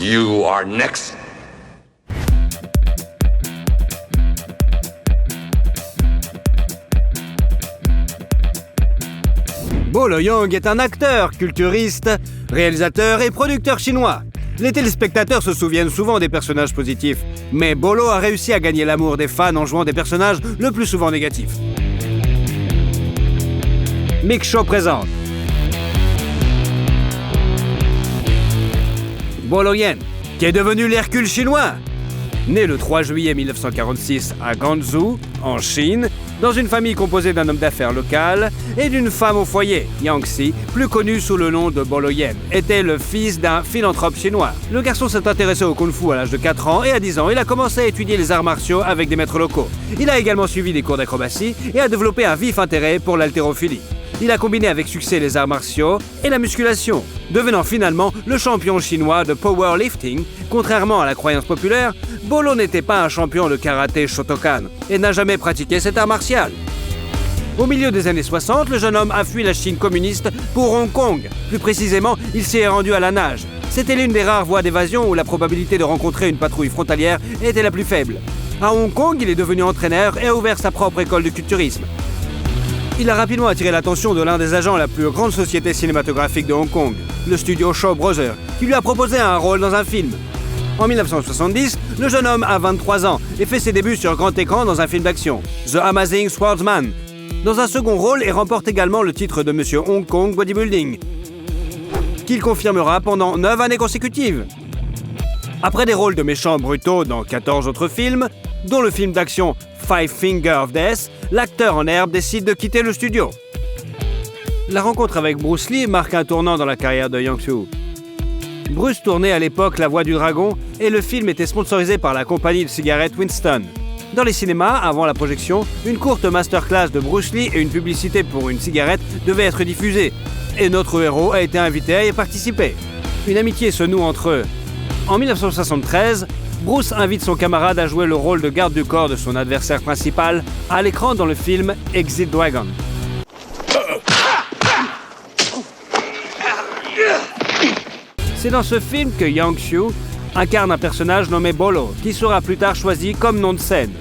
You are next. Bolo Yeung est un acteur, culturiste, réalisateur et producteur chinois. Les téléspectateurs se souviennent souvent des personnages positifs, mais Bolo a réussi à gagner l'amour des fans en jouant des personnages le plus souvent négatifs. Mix Show présente Bolo Yeung, qui est devenu l'Hercule chinois. Né le 3 juillet 1946 à Guangzhou, en Chine, dans une famille composée d'un homme d'affaires local et d'une femme au foyer, Yang Si, plus connue sous le nom de Bolo Yeung, était le fils d'un philanthrope chinois. Le garçon s'est intéressé au kung-fu à l'âge de 4 ans et à 10 ans, il a commencé à étudier les arts martiaux avec des maîtres locaux. Il a également suivi des cours d'acrobatie et a développé un vif intérêt pour l'haltérophilie. Il a combiné avec succès les arts martiaux et la musculation, devenant finalement le champion chinois de powerlifting. Contrairement à la croyance populaire, Bolo n'était pas un champion de karaté Shotokan et n'a jamais pratiqué cet art martial. Au milieu des années 60, le jeune homme a fui la Chine communiste pour Hong Kong. Plus précisément, il s'y est rendu à la nage. C'était l'une des rares voies d'évasion où la probabilité de rencontrer une patrouille frontalière était la plus faible. À Hong Kong, il est devenu entraîneur et a ouvert sa propre école de culturisme. Il a rapidement attiré l'attention de l'un des agents de la plus grande société cinématographique de Hong Kong, le studio Shaw Brothers, qui lui a proposé un rôle dans un film. En 1970, le jeune homme a 23 ans et fait ses débuts sur grand écran dans un film d'action, The Amazing Swordsman, dans un second rôle et remporte également le titre de Monsieur Hong Kong Bodybuilding, qu'il confirmera pendant 9 années consécutives. Après des rôles de méchants brutaux dans 14 autres films, dont le film d'action Five Finger of Death, l'acteur en herbe décide de quitter le studio. La rencontre avec Bruce Lee marque un tournant dans la carrière de Yang Soo. Bruce tournait à l'époque La Voix du Dragon et le film était sponsorisé par la compagnie de cigarettes Winston. Dans les cinémas, avant la projection, une courte masterclass de Bruce Lee et une publicité pour une cigarette devaient être diffusées, et notre héros a été invité à y participer. Une amitié se noue entre eux. En 1973, Bruce invite son camarade à jouer le rôle de garde du corps de son adversaire principal à l'écran dans le film Exit Dragon. C'est dans ce film que Yang Soo incarne un personnage nommé Bolo, qui sera plus tard choisi comme nom de scène.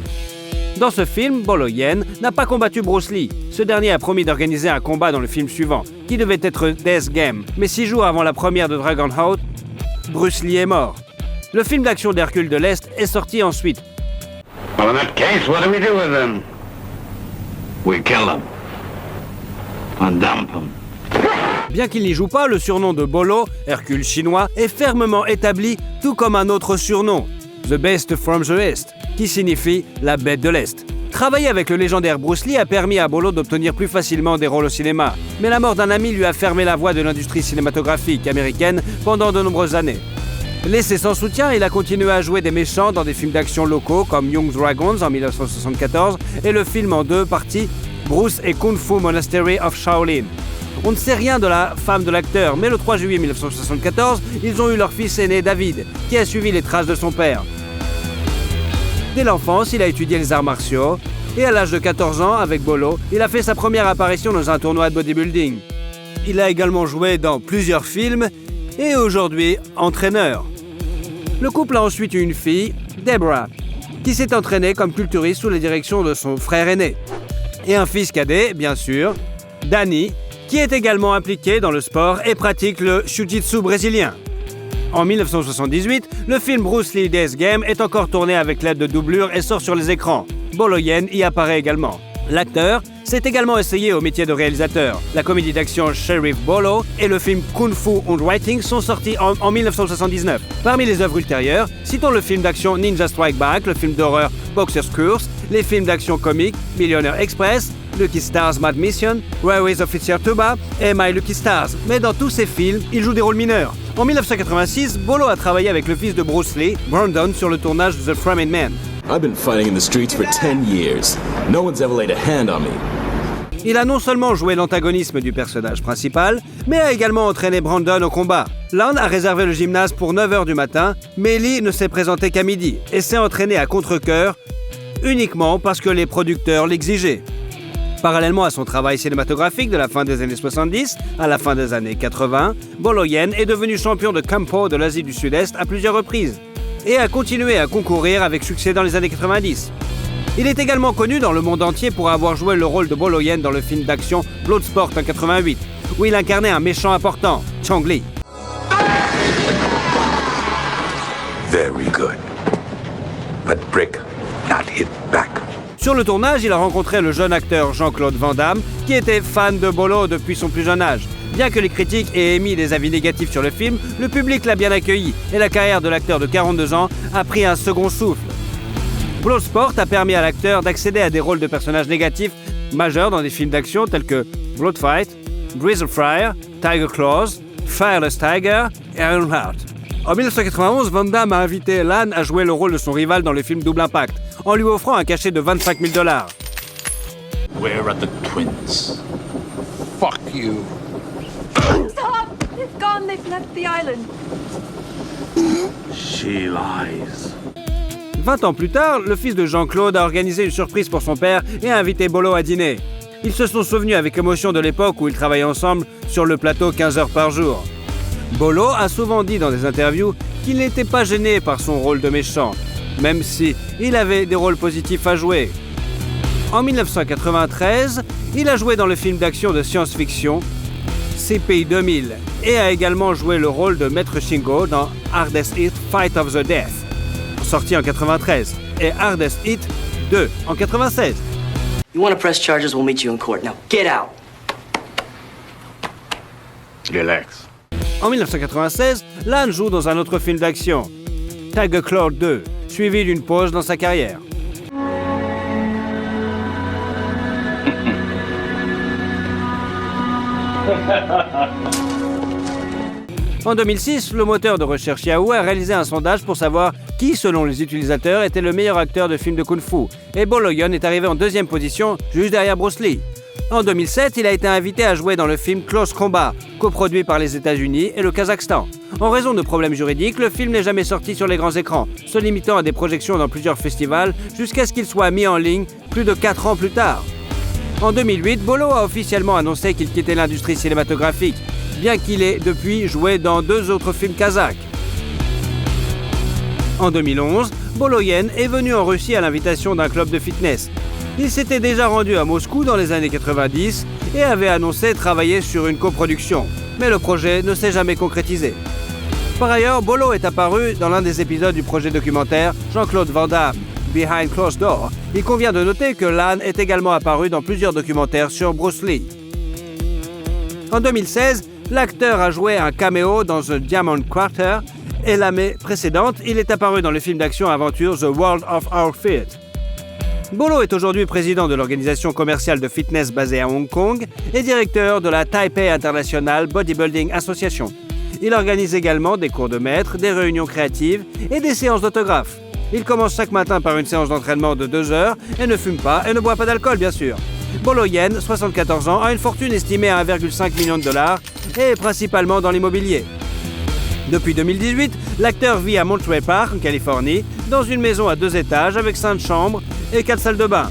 Dans ce film, Bolo Yeung n'a pas combattu Bruce Lee. Ce dernier a promis d'organiser un combat dans le film suivant, qui devait être Death Game. Mais 6 jours avant la première de Dragonheart, Bruce Lee est mort. Le film d'action d'Hercule de l'Est est sorti ensuite. Well, in that case, what do we do with them? We kill them. And dump them. Bien qu'il n'y joue pas, le surnom de Bolo, Hercule chinois, est fermement établi, tout comme un autre surnom, The Beast from the East, qui signifie la bête de l'Est. Travailler avec le légendaire Bruce Lee a permis à Bolo d'obtenir plus facilement des rôles au cinéma, mais la mort d'un ami lui a fermé la voie de l'industrie cinématographique américaine pendant de nombreuses années. Laissé sans soutien, il a continué à jouer des méchants dans des films d'action locaux comme Young Dragons en 1974 et le film en 2 parties Bruce et Kung Fu Monastery of Shaolin. On ne sait rien de la femme de l'acteur, mais le 3 juillet 1974, ils ont eu leur fils aîné David, qui a suivi les traces de son père. Dès l'enfance, il a étudié les arts martiaux, et à l'âge de 14 ans, avec Bolo, il a fait sa première apparition dans un tournoi de bodybuilding. Il a également joué dans plusieurs films, et est aujourd'hui entraîneur. Le couple a ensuite eu une fille, Deborah, qui s'est entraînée comme culturiste sous la direction de son frère aîné. Et un fils cadet, bien sûr, Danny, qui est également impliqué dans le sport et pratique le jiu-jitsu brésilien. En 1978, le film Bruce Lee Death Game est encore tourné avec l'aide de doublures et sort sur les écrans. Bolo Yeung y apparaît également. L'acteur s'est également essayé au métier de réalisateur. La comédie d'action Sheriff Bolo et le film Kung Fu Unwriting sont sortis en 1979. Parmi les œuvres ultérieures, citons le film d'action Ninja Strike Back, le film d'horreur Boxer's Curse, les films d'action comique Millionaire Express, Lucky Stars Mad Mission, Railways Officer Tuba et My Lucky Stars. Mais dans tous ces films, il joue des rôles mineurs. En 1986, Bolo a travaillé avec le fils de Bruce Lee, Brandon, sur le tournage de The Framing Man. I've been fighting in the streets for 10 years. No one's ever laid a hand on me. Il a non seulement joué l'antagonisme du personnage principal, mais a également entraîné Brandon au combat. L'un a réservé le gymnase pour 9h du matin, mais Lee ne s'est présenté qu'à midi et s'est entraîné à contre-cœur uniquement parce que les producteurs l'exigeaient. Parallèlement à son travail cinématographique de la fin des années 70 à la fin des années 80, Boloyan est devenu champion de Kempo de l'Asie du Sud-Est à plusieurs reprises et a continué à concourir avec succès dans les années 90. Il est également connu dans le monde entier pour avoir joué le rôle de Boloyan dans le film d'action Bloodsport en 88, où il incarnait un méchant important, Chong Li. Very good. But brick not hit back. Sur le tournage, il a rencontré le jeune acteur Jean-Claude Van Damme, qui était fan de Bolo depuis son plus jeune âge. Bien que les critiques aient émis des avis négatifs sur le film, le public l'a bien accueilli et la carrière de l'acteur de 42 ans a pris un second souffle. Bloodsport a permis à l'acteur d'accéder à des rôles de personnages négatifs majeurs dans des films d'action tels que Bloodfight, Grizzly Fire, Tiger Claws, Fireless Tiger et Ironheart. En 1991, Van Damme a invité Lan à jouer le rôle de son rival dans le film Double Impact, en lui offrant un cachet de $25 000. Where are the twins? Fuck you. Stop! It's gone. They've left the island. She lies. 20 ans plus tard, le fils de Jean-Claude a organisé une surprise pour son père et a invité Bolo à dîner. Ils se sont souvenus avec émotion de l'époque où ils travaillaient ensemble sur le plateau 15 heures par jour. Bolo a souvent dit dans des interviews qu'il n'était pas gêné par son rôle de méchant, même si il avait des rôles positifs à jouer. En 1993, il a joué dans le film d'action de science-fiction CPI 2000 et a également joué le rôle de Maître Shingo dans Hardest Hit Fight of the Death, sorti en 93, et Hardest Hit 2 en 96. You want to press charges, we'll meet you in court. Now, get out. Relax. En 1996, Lan joue dans un autre film d'action, Tiger Claw 2, suivi d'une pause dans sa carrière. En 2006, le moteur de recherche Yahoo a réalisé un sondage pour savoir qui, selon les utilisateurs, était le meilleur acteur de films de kung-fu. Et Boloyan est arrivé en deuxième position, juste derrière Bruce Lee. En 2007, il a été invité à jouer dans le film Close Combat, coproduit par les États-Unis et le Kazakhstan. En raison de problèmes juridiques, le film n'est jamais sorti sur les grands écrans, se limitant à des projections dans plusieurs festivals jusqu'à ce qu'il soit mis en ligne plus de 4 ans plus tard. En 2008, Bolo a officiellement annoncé qu'il quittait l'industrie cinématographique, bien qu'il ait depuis joué dans 2 autres films kazakhs. En 2011, Boloyan est venu en Russie à l'invitation d'un club de fitness. Il s'était déjà rendu à Moscou dans les années 90 et avait annoncé travailler sur une coproduction, mais le projet ne s'est jamais concrétisé. Par ailleurs, Bolo est apparu dans l'un des épisodes du projet documentaire Jean-Claude Van Damme, Behind Closed Door. Il convient de noter que Lan est également apparu dans plusieurs documentaires sur Bruce Lee. En 2016, l'acteur a joué un caméo dans The Diamond Quarter et l'année précédente, il est apparu dans le film d'action-aventure The World of Our Feet. Bolo est aujourd'hui président de l'organisation commerciale de fitness basée à Hong Kong et directeur de la Taipei International Bodybuilding Association. Il organise également des cours de maître, des réunions créatives et des séances d'autographes. Il commence chaque matin par une séance d'entraînement de 2 heures et ne fume pas et ne boit pas d'alcool, bien sûr. Boloyan, 74 ans, a une fortune estimée à 1,5 million de dollars et est principalement dans l'immobilier. Depuis 2018, l'acteur vit à Monterey Park, en Californie, dans une maison à 2 étages avec 5 chambres et 4 salles de bain.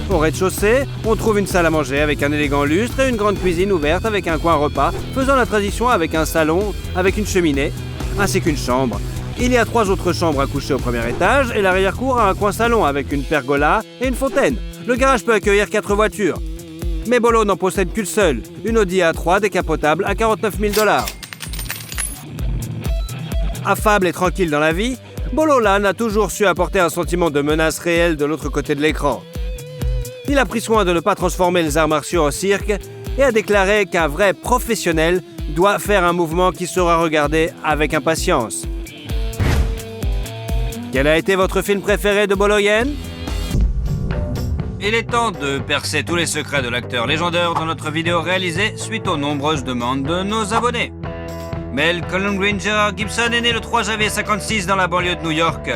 Au rez-de-chaussée, on trouve une salle à manger avec un élégant lustre et une grande cuisine ouverte avec un coin repas, faisant la transition avec un salon avec une cheminée, ainsi qu'une chambre. Il y a 3 autres chambres à coucher au premier étage et l'arrière-cour a un coin salon avec une pergola et une fontaine. Le garage peut accueillir 4 voitures. Mais Bolo n'en possède qu'une seule, une Audi A3 décapotable à 49 000 $. Affable et tranquille dans la vie, Bolo Lan a toujours su apporter un sentiment de menace réelle de l'autre côté de l'écran. Il a pris soin de ne pas transformer les arts martiaux en cirque et a déclaré qu'un vrai professionnel doit faire un mouvement qui sera regardé avec impatience. Quel a été votre film préféré de Boloyan ? Il est temps de percer tous les secrets de l'acteur légendaire dans notre vidéo réalisée suite aux nombreuses demandes de nos abonnés. Malcolm Granger Gibson est né le 3 janvier 1956 dans la banlieue de New York.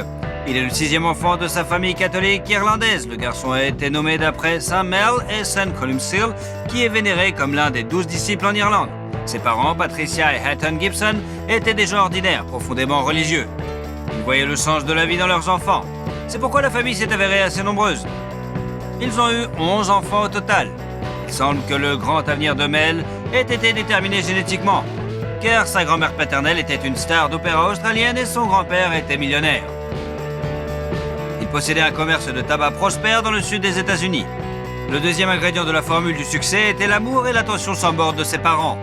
Il est le 6e enfant de sa famille catholique irlandaise. Le garçon a été nommé d'après Saint Mel et Saint Columcille, qui est vénéré comme l'un des 12 disciples en Irlande. Ses parents, Patricia et Hatton Gibson, étaient des gens ordinaires, profondément religieux. Ils voyaient le sens de la vie dans leurs enfants. C'est pourquoi la famille s'est avérée assez nombreuse. Ils ont eu 11 enfants au total. Il semble que le grand avenir de Mel ait été déterminé génétiquement, car sa grand-mère paternelle était une star d'opéra australienne et son grand-père était millionnaire. Il possédait un commerce de tabac prospère dans le sud des États-Unis. Le deuxième ingrédient de la formule du succès était l'amour et l'attention sans borne de ses parents.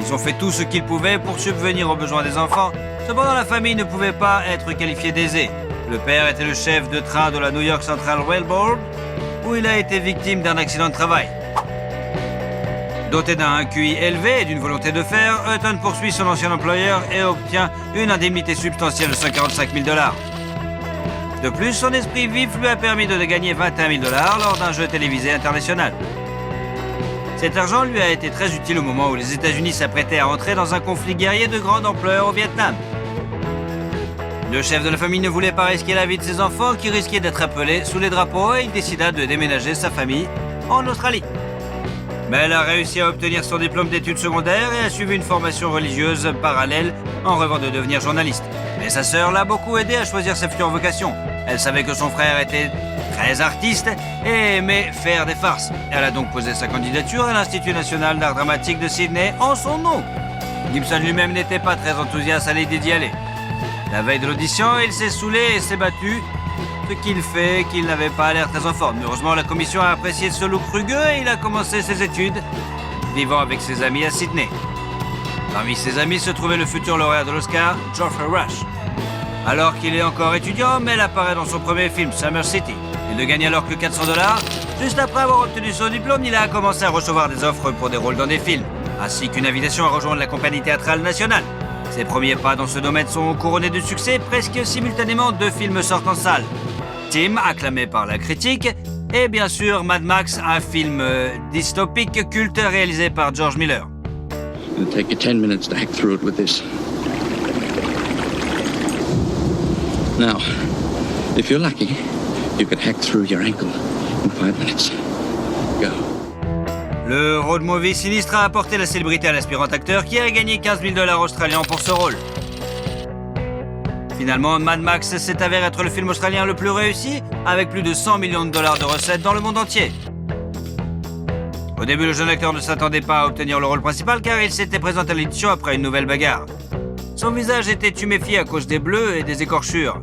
Ils ont fait tout ce qu'ils pouvaient pour subvenir aux besoins des enfants. Cependant, la famille ne pouvait pas être qualifiée d'aisée. Le père était le chef de train de la New York Central Railroad, où il a été victime d'un accident de travail. Doté d'un QI élevé et d'une volonté de faire, Hutton poursuit son ancien employeur et obtient une indemnité substantielle de 145 000 $. De plus, son esprit vif lui a permis de gagner 21 000 $ lors d'un jeu télévisé international. Cet argent lui a été très utile au moment où les États-Unis s'apprêtaient à entrer dans un conflit guerrier de grande ampleur au Vietnam. Le chef de la famille ne voulait pas risquer la vie de ses enfants qui risquaient d'être appelés sous les drapeaux et il décida de déménager sa famille en Australie. Mais elle a réussi à obtenir son diplôme d'études secondaires et a suivi une formation religieuse parallèle en rêvant de devenir journaliste. Mais sa sœur l'a beaucoup aidé à choisir sa future vocation. Elle savait que son frère était très artiste et aimait faire des farces. Elle a donc posé sa candidature à l'Institut national d'art dramatique de Sydney en son nom. Gibson lui-même n'était pas très enthousiaste à l'idée d'y aller. La veille de l'audition, il s'est saoulé et s'est battu, ce qu'il fait qu'il n'avait pas l'air très en forme. Heureusement, la commission a apprécié ce look rugueux et il a commencé ses études, vivant avec ses amis à Sydney. Parmi ses amis se trouvait le futur lauréat de l'Oscar, Geoffrey Rush. Alors qu'il est encore étudiant, Mel apparaît dans son premier film, Summer City. Il ne gagne alors que 400 $. Juste après avoir obtenu son diplôme, il a commencé à recevoir des offres pour des rôles dans des films, ainsi qu'une invitation à rejoindre la compagnie théâtrale nationale. Ses premiers pas dans ce domaine sont couronnés de succès. Presque simultanément, 2 films sortent en salle. Tim, acclamé par la critique, et bien sûr Mad Max, un film dystopique culte réalisé par George Miller. It'll take you 10 minutes to hack through it with this. Now, if you're lucky, you can hack through your ankle in 5 minutes. Go. Le road movie sinistre a apporté la célébrité à l'aspirant acteur qui a gagné 15 000 $ australiens pour ce rôle. Finalement, Mad Max s'est avéré être le film australien le plus réussi, avec plus de 100 millions de $ de recettes dans le monde entier. Au début, le jeune acteur ne s'attendait pas à obtenir le rôle principal car il s'était présenté à l'édition après une nouvelle bagarre. Son visage était tuméfié à cause des bleus et des écorchures.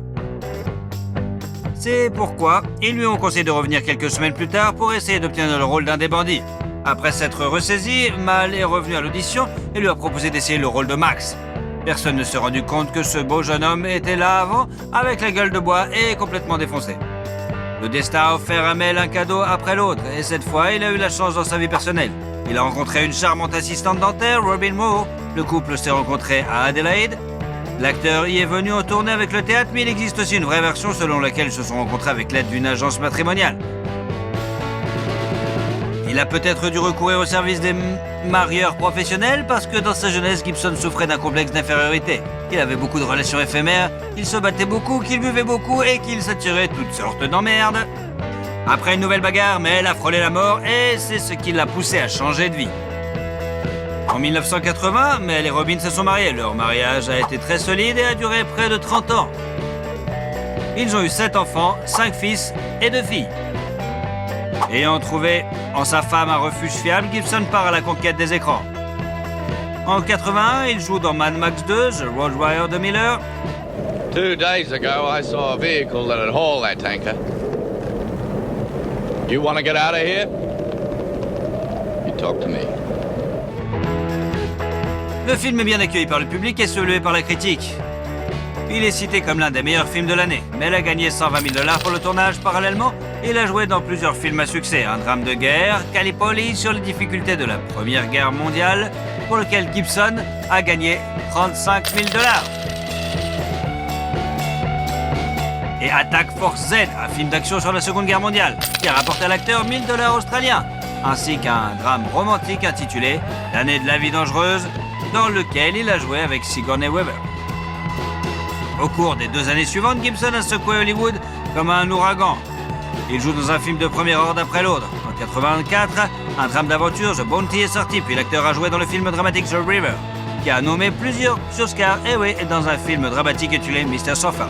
C'est pourquoi ils lui ont conseillé de revenir quelques semaines plus tard pour essayer d'obtenir le rôle d'un des bandits. Après s'être ressaisi, Mal est revenu à l'audition et lui a proposé d'essayer le rôle de Max. Personne ne s'est rendu compte que ce beau jeune homme était là avant, avec la gueule de bois et complètement défoncé. Le destin a offert à Mel un cadeau après l'autre, et cette fois, il a eu la chance dans sa vie personnelle. Il a rencontré une charmante assistante dentaire, Robin Moore. Le couple s'est rencontré à Adelaide. L'acteur y est venu en tournée avec le théâtre, mais il existe aussi une vraie version selon laquelle ils se sont rencontrés avec l'aide d'une agence matrimoniale. Il a peut-être dû recourir au service des marieurs professionnels parce que dans sa jeunesse, Gibson souffrait d'un complexe d'infériorité. Il avait beaucoup de relations éphémères, il se battait beaucoup, qu'il buvait beaucoup et qu'il s'attirait toutes sortes d'emmerdes. Après une nouvelle bagarre, Mel a frôlé la mort et c'est ce qui l'a poussé à changer de vie. En 1980, Mel et Robin se sont mariés. Leur mariage a été très solide et a duré près de 30 ans. Ils ont eu 7 enfants, 5 fils et 2 filles. Ayant trouvé en sa femme un refuge fiable, Gibson part à la conquête des écrans. En 81, il joue dans Mad Max 2, The Road Warrior de Miller. 2 days ago, I saw a vehicle that had hauled that tanker. You want to get out of here? You talk to me. Le film est bien accueilli par le public et salué par la critique. Il est cité comme l'un des meilleurs films de l'année, mais il a gagné 120 000 $ pour le tournage. Parallèlement, il a joué dans plusieurs films à succès. Un drame de guerre, Gallipoli, sur les difficultés de la Première Guerre mondiale, pour lequel Gibson a gagné 35 000 $. Et Attack Force Z, un film d'action sur la Seconde Guerre mondiale, qui a rapporté à l'acteur 1 000 $ australiens, ainsi qu'un drame romantique intitulé L'année de la vie dangereuse, dans lequel il a joué avec Sigourney Weaver. Au cours des 2 années suivantes, Gibson a secoué Hollywood comme un ouragan. Il joue dans un film de premier ordre après l'autre. En 1984, un drame d'aventure, The Bounty, est sorti, puis l'acteur a joué dans le film dramatique The River, qui a nommé plusieurs Oscars, et oui, dans un film dramatique intitulé Mr. Sofa.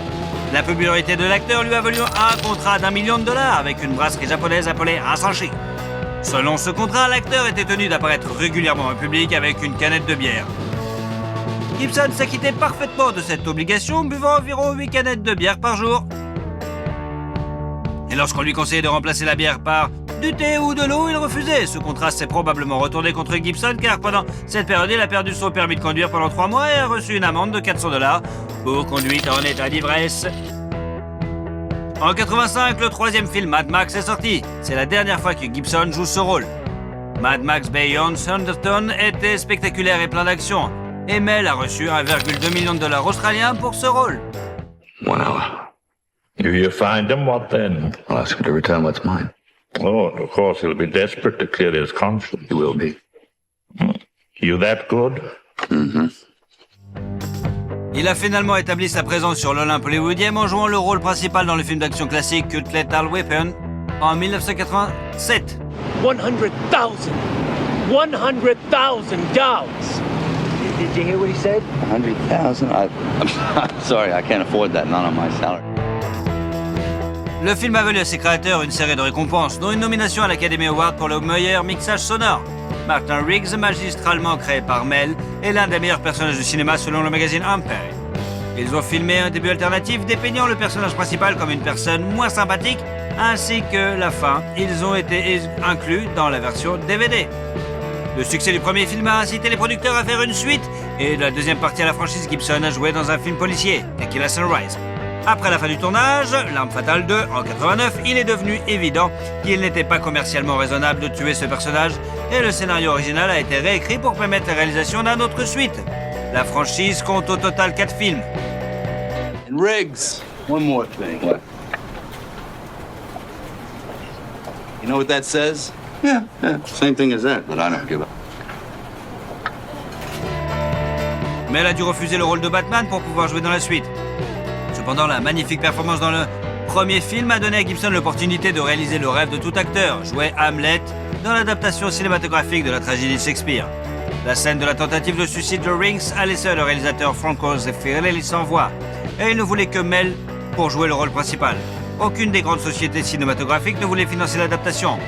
La popularité de l'acteur lui a valu un contrat d'1 million de dollars avec une brasserie japonaise appelée Asahi. Selon ce contrat, l'acteur était tenu d'apparaître régulièrement en public avec une canette de bière. Gibson s'acquittait parfaitement de cette obligation, buvant environ 8 canettes de bière par jour. Et lorsqu'on lui conseillait de remplacer la bière par du thé ou de l'eau, il refusait. Ce contrat s'est probablement retourné contre Gibson car pendant cette période, il a perdu son permis de conduire pendant 3 mois et a reçu une amende de 400 $ pour conduite en état d'ivresse. En 85, le 3e film Mad Max est sorti. C'est la dernière fois que Gibson joue ce rôle. Mad Max Beyond Thunderdome était spectaculaire et plein d'action. Et Mel a reçu 1,2 million de dollars australiens pour ce rôle. 1 hour. If you find him, what then? I'll ask him to return what's mine. Oh, of course, he'll be desperate to clear his conscience. He will be. You that good? Il a finalement établi sa présence sur l'Olympe hollywoodien en jouant le rôle principal dans le film d'action classique Culte Lethal Weapon en 1987. 100,000! 100,000 dollars! Did you hear what he said? 100,000? I'm sorry, I can't afford that, not on my salary. Le film a valu à ses créateurs une série de récompenses, dont une nomination à l'Academy Award pour le meilleur mixage sonore. Martin Riggs, magistralement créé par Mel, est l'un des meilleurs personnages du cinéma selon le magazine Empire. Ils ont filmé un début alternatif dépeignant le personnage principal comme une personne moins sympathique, ainsi que la fin. Ils ont été inclus dans la version DVD. Le succès du premier film a incité les producteurs à faire une suite, et de la deuxième partie à la franchise, Gibson a joué dans un film policier, Tequila Sunrise. Après la fin du tournage, L'Arme Fatale 2, en 89, il est devenu évident qu'il n'était pas commercialement raisonnable de tuer ce personnage, et le scénario original a été réécrit pour permettre la réalisation d'un autre suite. La franchise compte au total 4 films. And Riggs, one more thing. What? You know what that says? Yeah, same thing as that, but I don't give a... Mel a dû refuser le rôle de Batman pour pouvoir jouer dans la suite. Cependant, la magnifique performance dans le premier film a donné à Gibson l'opportunité de réaliser le rêve de tout acteur, jouer Hamlet dans l'adaptation cinématographique de la tragédie de Shakespeare. La scène de la tentative de suicide de Riggs a laissé le réalisateur Franco Zeffirelli sans voix, et il ne voulait que Mel pour jouer le rôle principal. Aucune des grandes sociétés cinématographiques ne voulait financer l'adaptation.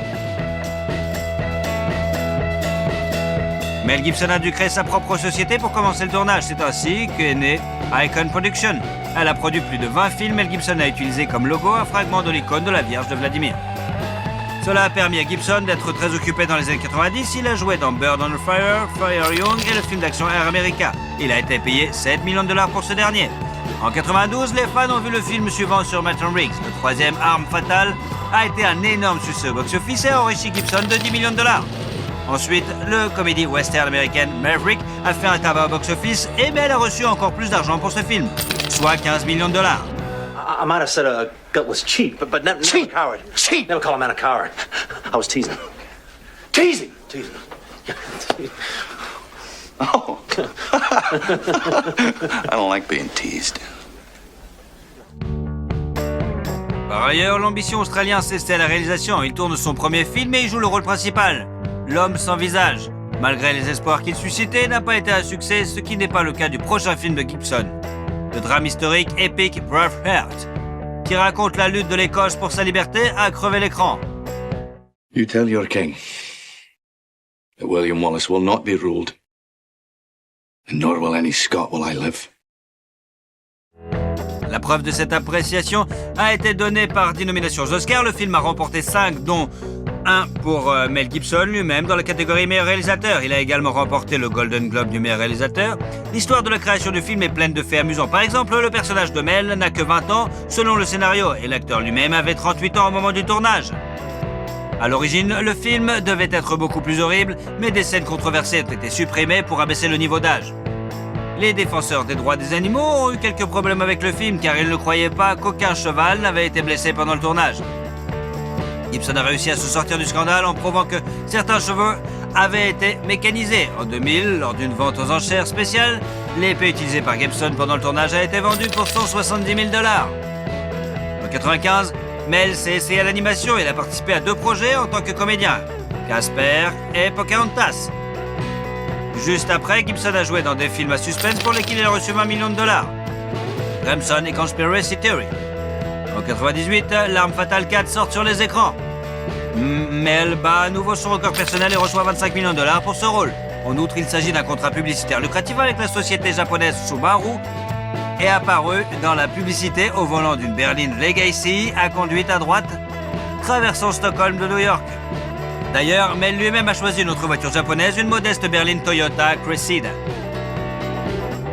Mel Gibson a dû créer sa propre société pour commencer le tournage. C'est ainsi qu'est née Icon Production. Elle a produit plus de 20 films. Mel Gibson a utilisé comme logo un fragment de l'icône de la Vierge de Vladimir. Cela a permis à Gibson d'être très occupé dans les années 90. Il a joué dans Bird on Fire, Fire Young et le film d'action Air America. Il a été payé 7 millions de dollars pour ce dernier. En 92, les fans ont vu le film suivant sur Martin Riggs. Le troisième, Arme Fatale, a été un énorme succès au box-office et a enrichi Gibson de 10 millions de dollars. Ensuite, le comédie western américaine Maverick a fait un tabac au box-office et Mel a reçu encore plus d'argent pour ce film, soit 15 millions de dollars. I might have said a gut was cheap, but never a coward. Cheap! Never call a man a coward. I was teasing. Teasing! Oh. I don't like being teased. Par ailleurs, l'ambition australienne cessait à la réalisation. Il tourne son premier film et il joue le rôle principal, L'Homme sans visage. Malgré les espoirs qu'il suscitait, n'a pas été un succès, ce qui n'est pas le cas du prochain film de Gibson. Le drame historique épique Braveheart, qui raconte la lutte de l'Écosse pour sa liberté, a crevé l'écran. You tell your king that William Wallace will not be ruled, and nor will any Scot while I live. La preuve de cette appréciation a été donnée par 10 nominations aux Oscars. Le film a remporté 5, dont 1 pour Mel Gibson lui-même dans la catégorie meilleur réalisateur. Il a également remporté le Golden Globe du meilleur réalisateur. L'histoire de la création du film est pleine de faits amusants. Par exemple, le personnage de Mel n'a que 20 ans selon le scénario et l'acteur lui-même avait 38 ans au moment du tournage. À l'origine, le film devait être beaucoup plus horrible, mais des scènes controversées ont été supprimées pour abaisser le niveau d'âge. Les défenseurs des droits des animaux ont eu quelques problèmes avec le film car ils ne croyaient pas qu'aucun cheval n'avait été blessé pendant le tournage. Gibson a réussi à se sortir du scandale en prouvant que certains chevaux avaient été mécanisés. En 2000, lors d'une vente aux enchères spéciale, l'épée utilisée par Gibson pendant le tournage a été vendue pour 170 000 $. En 1995, Mel s'est essayé à l'animation et il a participé à 2 projets en tant que comédien, Casper et Pocahontas. Juste après, Gibson a joué dans des films à suspense pour lesquels il a reçu 20 millions de $. Crimson et Conspiracy Theory. En 98, L'Arme Fatale 4 sort sur les écrans. Mel bat à nouveau son record personnel et reçoit 25 millions de dollars pour ce rôle. En outre, il s'agit d'un contrat publicitaire lucratif avec la société japonaise Subaru et apparu dans la publicité au volant d'une berline Legacy à conduite à droite, traversant Stockholm de New York. D'ailleurs, Mel lui-même a choisi une autre voiture japonaise, une modeste berline Toyota Cressida.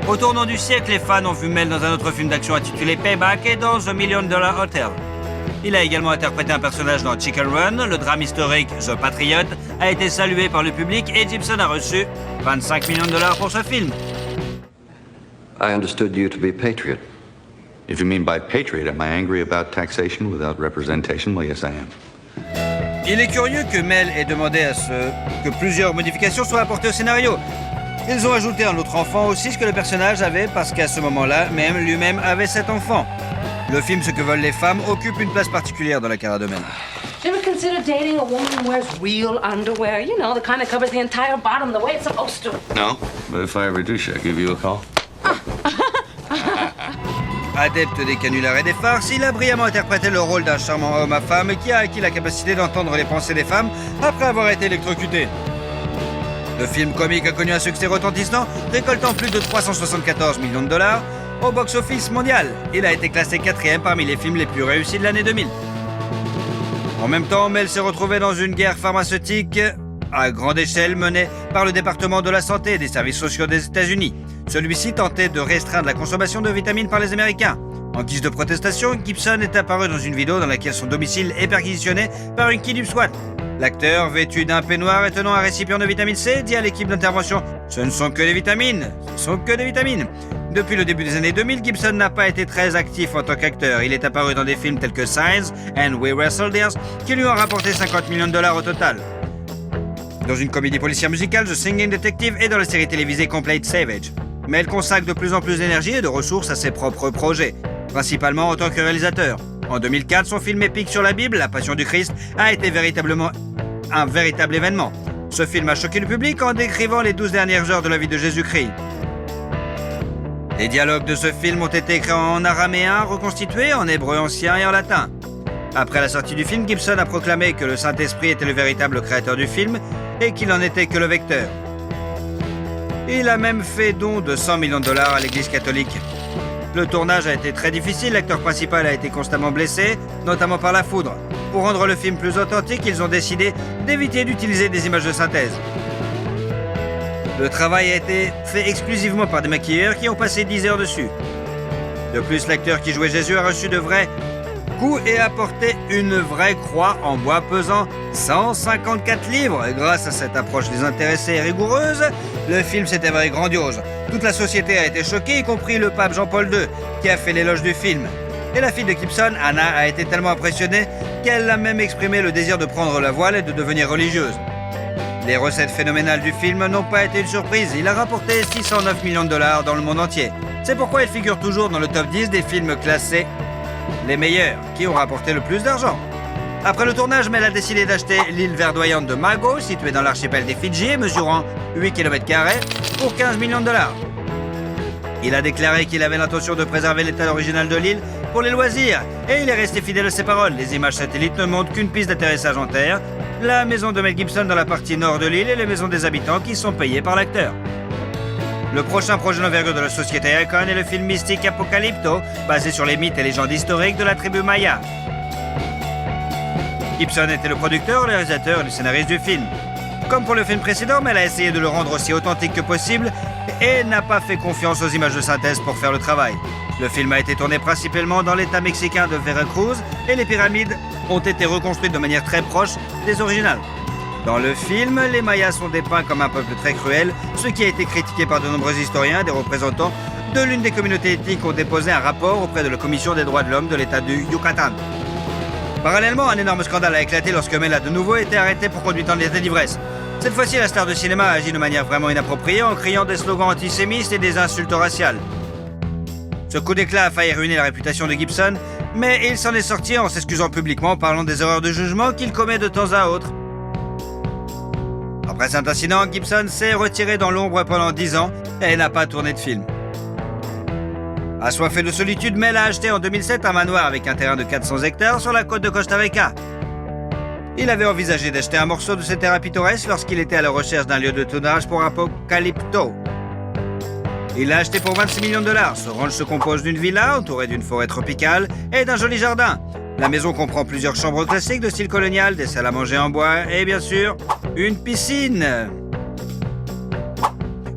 Au tournant du siècle, les fans ont vu Mel dans un autre film d'action intitulé Payback et dans The $1 Million Hotel. Il a également interprété un personnage dans Chicken Run. Le drame historique The Patriot a été salué par le public et Gibson a reçu 25 millions de dollars pour ce film. I understood you to be a patriot. If you mean by patriot, am I angry about taxation without representation? Well, yes, I am. Il est curieux que Mel ait demandé à que plusieurs modifications soient apportées au scénario. Ils ont ajouté un autre enfant aussi, ce que le personnage avait, parce qu'à ce moment-là, même lui-même avait 7 enfants. Le film Ce que veulent les femmes occupe une place particulière dans la carrière de Mel. Do you ever consider dating a woman who wears real underwear? You know, the kind that covers the entire bottom the way it's supposed to. No, but if I ever do, should I give you a call? Adepte des canulars et des farces, il a brillamment interprété le rôle d'un charmant homme à femme qui a acquis la capacité d'entendre les pensées des femmes après avoir été électrocuté. Le film comique a connu un succès retentissant, récoltant plus de 374 millions de dollars au box-office mondial. Il a été classé 4e parmi les films les plus réussis de l'année 2000. En même temps, Mel s'est retrouvé dans une guerre pharmaceutique à grande échelle menée par le département de la santé et des services sociaux des États-Unis. Celui-ci tentait de restreindre la consommation de vitamines par les Américains. En guise de protestation, Gibson est apparu dans une vidéo dans laquelle son domicile est perquisitionné par une kid du SWAT. L'acteur, vêtu d'un peignoir et tenant un récipient de vitamine C, dit à l'équipe d'intervention « Ce ne sont que des vitamines, ce ne sont que des vitamines ». Depuis le début des années 2000, Gibson n'a pas été très actif en tant qu'acteur. Il est apparu dans des films tels que Signs and We Were Soldiers, qui lui ont rapporté 50 millions de dollars au total. Dans une comédie policière musicale, The Singing Detective, et dans la série télévisée Complete Savage. Mais elle consacre de plus en plus d'énergie et de ressources à ses propres projets, principalement en tant que réalisateur. En 2004, son film épique sur la Bible, La Passion du Christ, a été véritablement un véritable événement. Ce film a choqué le public en décrivant les 12 dernières heures de la vie de Jésus-Christ. Les dialogues de ce film ont été écrits en araméen, reconstitués en hébreu ancien et en latin. Après la sortie du film, Gibson a proclamé que le Saint-Esprit était le véritable créateur du film et qu'il n'en était que le vecteur. Il a même fait don de 100 millions de dollars à l'Église catholique. Le tournage a été très difficile, l'acteur principal a été constamment blessé, notamment par la foudre. Pour rendre le film plus authentique, ils ont décidé d'éviter d'utiliser des images de synthèse. Le travail a été fait exclusivement par des maquilleurs qui ont passé 10 heures dessus. De plus, l'acteur qui jouait Jésus a reçu de vrais coups et a porté une vraie croix en bois pesant 154 livres. Grâce à cette approche désintéressée et rigoureuse, le film s'est avéré grandiose. Toute la société a été choquée, y compris le pape Jean-Paul II, qui a fait l'éloge du film. Et la fille de Gibson, Anna, a été tellement impressionnée qu'elle a même exprimé le désir de prendre la voile et de devenir religieuse. Les recettes phénoménales du film n'ont pas été une surprise. Il a rapporté 609 millions de dollars dans le monde entier. C'est pourquoi il figure toujours dans le top 10 des films classés les meilleurs, qui ont rapporté le plus d'argent. Après le tournage, Mel a décidé d'acheter l'île verdoyante de Mago, située dans l'archipel des Fidji et mesurant 8 km², pour 15 millions de dollars. Il a déclaré qu'il avait l'intention de préserver l'état original de l'île pour les loisirs, et il est resté fidèle à ses paroles. Les images satellites ne montrent qu'une piste d'atterrissage en terre, la maison de Mel Gibson dans la partie nord de l'île et les maisons des habitants qui sont payées par l'acteur. Le prochain projet d'envergure de la société Icon est le film mystique Apocalypto, basé sur les mythes et légendes historiques de la tribu Maya. Gibson était le producteur, le réalisateur et le scénariste du film. Comme pour le film précédent, Mel a essayé de le rendre aussi authentique que possible et n'a pas fait confiance aux images de synthèse pour faire le travail. Le film a été tourné principalement dans l'état mexicain de Veracruz et les pyramides ont été reconstruites de manière très proche des originales. Dans le film, les Mayas sont dépeints comme un peuple très cruel, ce qui a été critiqué par de nombreux historiens. Des représentants de l'une des communautés ethniques ont déposé un rapport auprès de la Commission des droits de l'homme de l'État du Yucatan. Parallèlement, un énorme scandale a éclaté lorsque Mel a de nouveau été arrêté pour conduite en état d'ivresse. Cette fois-ci, la star de cinéma a agi de manière vraiment inappropriée en criant des slogans antisémites et des insultes raciales. Ce coup d'éclat a failli ruiner la réputation de Gibson, mais il s'en est sorti en s'excusant publiquement, parlant des erreurs de jugement qu'il commet de temps à autre. Après cet incident, Gibson s'est retiré dans l'ombre pendant 10 ans et n'a pas tourné de film. Assoiffé de solitude, Mel a acheté en 2007 un manoir avec un terrain de 400 hectares sur la côte de Costa Rica. Il avait envisagé d'acheter un morceau de ces terrains pittoresques lorsqu'il était à la recherche d'un lieu de tournage pour Apocalypto. Il l'a acheté pour 26 millions de dollars. Ce ranch se compose d'une villa entourée d'une forêt tropicale et d'un joli jardin. La maison comprend plusieurs chambres classiques de style colonial, des salles à manger en bois et bien sûr, une piscine.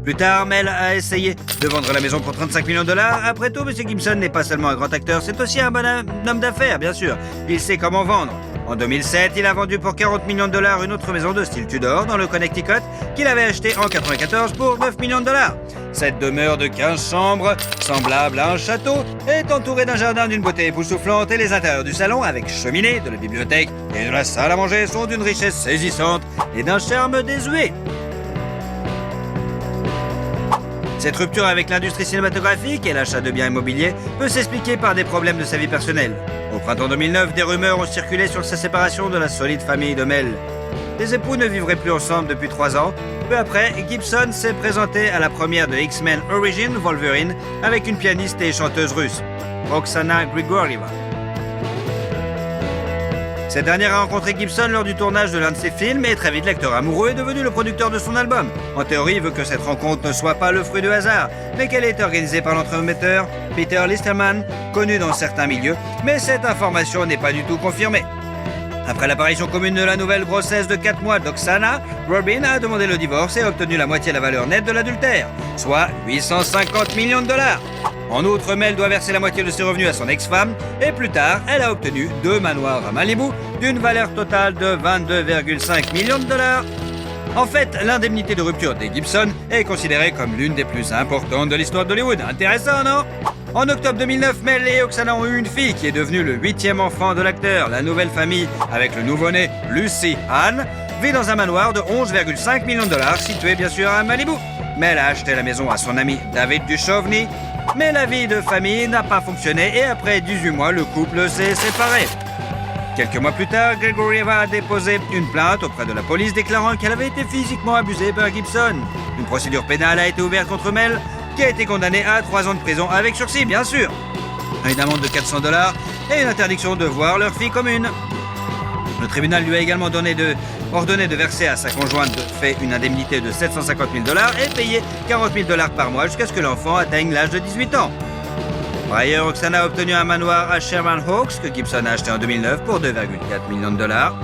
Plus tard, Mel a essayé de vendre la maison pour 35 millions de dollars. Après tout, M. Gibson n'est pas seulement un grand acteur, c'est aussi un bon homme d'affaires, bien sûr. Il sait comment vendre. En 2007, il a vendu pour 40 millions de dollars une autre maison de style Tudor dans le Connecticut qu'il avait achetée en 1994 pour 9 millions de dollars. Cette demeure de 15 chambres, semblable à un château, est entourée d'un jardin d'une beauté époustouflante et les intérieurs du salon, avec cheminée, de la bibliothèque et de la salle à manger, sont d'une richesse saisissante et d'un charme désuet. Cette rupture avec l'industrie cinématographique et l'achat de biens immobiliers peut s'expliquer par des problèmes de sa vie personnelle. Au printemps 2009, des rumeurs ont circulé sur sa séparation de la solide famille de Mel. Les époux ne vivraient plus ensemble depuis 3 ans. Peu après, Gibson s'est présenté à la première de X-Men Origins Wolverine avec une pianiste et chanteuse russe, Oksana Grigorieva. Cette dernière a rencontré Gibson lors du tournage de l'un de ses films et très vite l'acteur amoureux est devenu le producteur de son album. En théorie, il veut que cette rencontre ne soit pas le fruit de hasard, mais qu'elle ait été organisée par l'entremetteur Peter Listerman, connu dans certains milieux, mais cette information n'est pas du tout confirmée. Après l'apparition commune de la nouvelle grossesse de 4 mois d'Oksana, Robin a demandé le divorce et a obtenu la moitié de la valeur nette de l'adultère, soit 850 millions de dollars. En outre, Mel doit verser la moitié de ses revenus à son ex-femme et plus tard, elle a obtenu 2 manoirs à Malibu d'une valeur totale de 22,5 millions de dollars. En fait, l'indemnité de rupture des Gibson est considérée comme l'une des plus importantes de l'histoire d'Hollywood. Intéressant, non? En octobre 2009, Mel et Oksana ont eu une fille qui est devenue le 8e enfant de l'acteur. La nouvelle famille, avec le nouveau-né Lucy Ann, vit dans un manoir de 11,5 millions de dollars situé bien sûr à Malibu. Mel a acheté la maison à son ami David Duchovny, mais la vie de famille n'a pas fonctionné et après 18 mois, le couple s'est séparé. Quelques mois plus tard, Grigorieva a déposé une plainte auprès de la police déclarant qu'elle avait été physiquement abusée par Gibson. Une procédure pénale a été ouverte contre Mel, qui a été condamné à 3 ans de prison avec sursis, bien sûr. Une amende de 400 dollars et une interdiction de voir leur fille commune. Le tribunal lui a également ordonné de verser à sa conjointe de fait une indemnité de 750 000 dollars et payer 40 000 dollars par mois jusqu'à ce que l'enfant atteigne l'âge de 18 ans. Par ailleurs, Oksana a obtenu un manoir à Sherman Oaks que Gibson a acheté en 2009 pour 2,4 millions de dollars.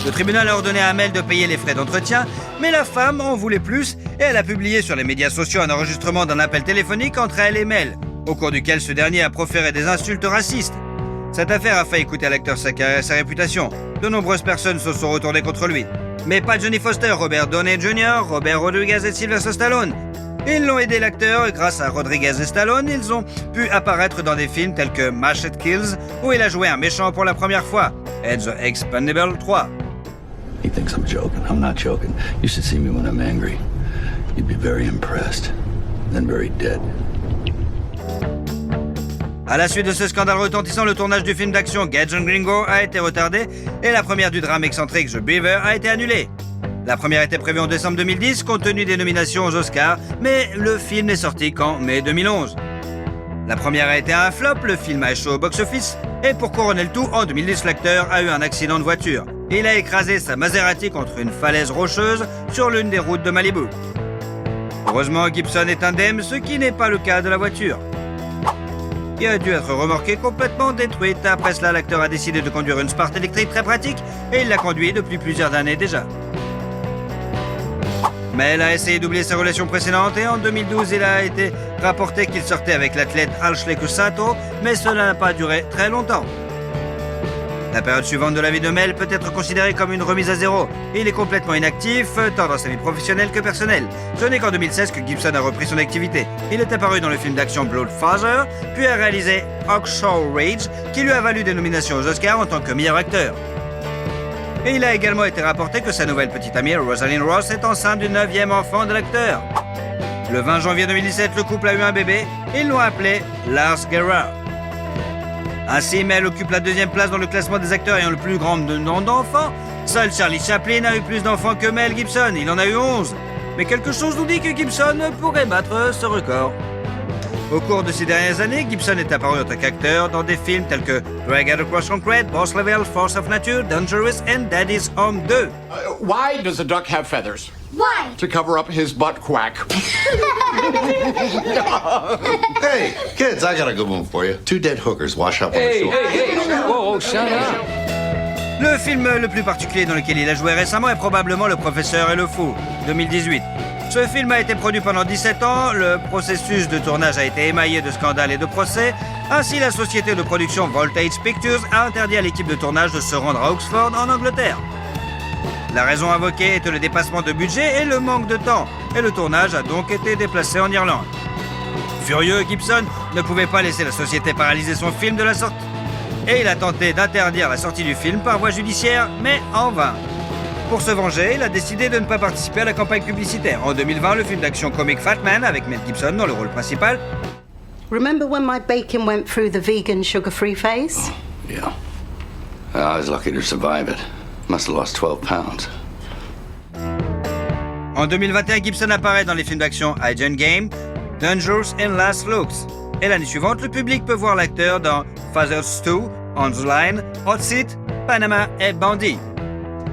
Le tribunal a ordonné à Mel de payer les frais d'entretien, mais la femme en voulait plus et elle a publié sur les médias sociaux un enregistrement d'un appel téléphonique entre elle et Mel, au cours duquel ce dernier a proféré des insultes racistes. Cette affaire a failli coûter à l'acteur sa carrière et sa réputation. De nombreuses personnes se sont retournées contre lui. Mais pas Johnny Foster, Robert Downey Jr., Robert Rodriguez et Sylvester Stallone. Ils l'ont aidé l'acteur et grâce à Rodriguez et Stallone, ils ont pu apparaître dans des films tels que Machete Kills, où il a joué un méchant pour la première fois, et The Expendables 3. He thinks I'm joking. I'm not joking. You should see me when I'm angry. You'd be very impressed, then very dead. À la suite de ce scandale retentissant, le tournage du film d'action Gadget Gringo a été retardé et la première du drame excentrique The Beaver a été annulée. La première était prévue en décembre 2010 compte tenu des nominations aux Oscars, mais le film n'est sorti qu'en mai 2011. La première a été un flop, le film a échoué au box-office et pour couronner le tout, en 2010, l'acteur a eu un accident de voiture. Il a écrasé sa Maserati contre une falaise rocheuse sur l'une des routes de Malibu. Heureusement, Gibson est indemne, ce qui n'est pas le cas de la voiture. Il a dû être remorqué complètement détruite. Après cela, l'acteur a décidé de conduire une Sport électrique très pratique et il l'a conduit depuis plusieurs années déjà. Mel a essayé d'oublier ses relations précédentes et en 2012, il a été rapporté qu'il sortait avec l'athlète Ashley Cusato, mais cela n'a pas duré très longtemps. La période suivante de la vie de Mel peut être considérée comme une remise à zéro. Il est complètement inactif, tant dans sa vie professionnelle que personnelle. Ce n'est qu'en 2016 que Gibson a repris son activité. Il est apparu dans le film d'action Bloodfather, puis a réalisé Hacksaw Ridge, qui lui a valu des nominations aux Oscars en tant que meilleur acteur. Et il a également été rapporté que sa nouvelle petite amie, Rosalind Ross, est enceinte du 9e enfant de l'acteur. Le 20 janvier 2017, le couple a eu un bébé, et ils l'ont appelé Lars Gerard. Ainsi, Mel occupe la 2e place dans le classement des acteurs ayant le plus grand nombre d'enfants. Seul Charlie Chaplin a eu plus d'enfants que Mel Gibson, il en a eu 11. Mais quelque chose nous dit que Gibson pourrait battre ce record. Au cours de ces dernières années, Gibson est apparu en tant qu'acteur dans des films tels que Drag Out Across Concrete, Boss Level, Force of Nature, Dangerous and Daddy's Home 2. Why does a duck have feathers? Why? To cover up his butt quack. Hey, kids, I got a good one for you. Two dead hookers wash up on the shore. Whoa, shut up. Le film le plus particulier dans lequel il a joué récemment est probablement Le Professeur et le Fou, 2018. Ce film a été produit pendant 17 ans, le processus de tournage a été émaillé de scandales et de procès. Ainsi, la société de production Voltage Pictures a interdit à l'équipe de tournage de se rendre à Oxford, en Angleterre. La raison invoquée était le dépassement de budget et le manque de temps, et le tournage a donc été déplacé en Irlande. Furieux, Gibson ne pouvait pas laisser la société paralyser son film de la sortie. Et il a tenté d'interdire la sortie du film par voie judiciaire, mais en vain. Pour se venger, il a décidé de ne pas participer à la campagne publicitaire. En 2020, le film d'action comique Fat Man, avec Mel Gibson dans le rôle principal. Remember when my bacon went through the vegan sugar-free phase? Yeah. I was lucky to survive it. Must have lost 12 pounds. En 2021, Gibson apparaît dans les films d'action Agent Game, Dangerous and Last Looks. Et l'année suivante, le public peut voir l'acteur dans Father's 2, On the Line, Hot Seat, Panama et Bandit.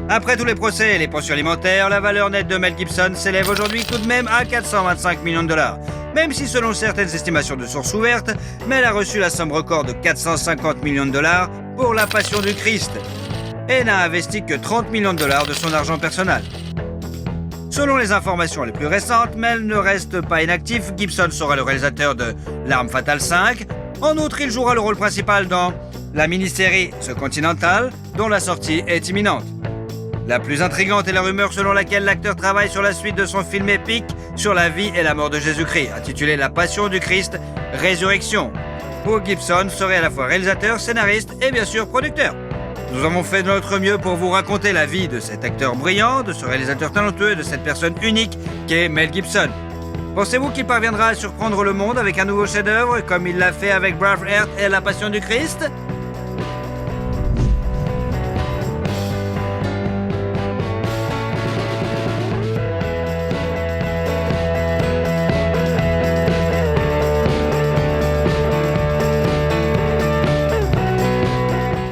Après tous les procès et les pensions alimentaires, la valeur nette de Mel Gibson s'élève aujourd'hui tout de même à 425 millions de dollars. Même si selon certaines estimations de sources ouvertes, Mel a reçu la somme record de 450 millions de dollars pour La Passion du Christ et n'a investi que 30 millions de dollars de son argent personnel. Selon les informations les plus récentes, Mel ne reste pas inactif. Gibson sera le réalisateur de L'Arme Fatale 5. En outre, il jouera le rôle principal dans la mini-série The Continental, dont la sortie est imminente. La plus intrigante est la rumeur selon laquelle l'acteur travaille sur la suite de son film épique sur la vie et la mort de Jésus-Christ, intitulé La Passion du Christ, Résurrection, où Gibson serait à la fois réalisateur, scénariste et bien sûr producteur. Nous avons fait de notre mieux pour vous raconter la vie de cet acteur brillant, de ce réalisateur talentueux et de cette personne unique qu'est Mel Gibson. Pensez-vous qu'il parviendra à surprendre le monde avec un nouveau chef-d'œuvre comme il l'a fait avec Braveheart et La Passion du Christ ?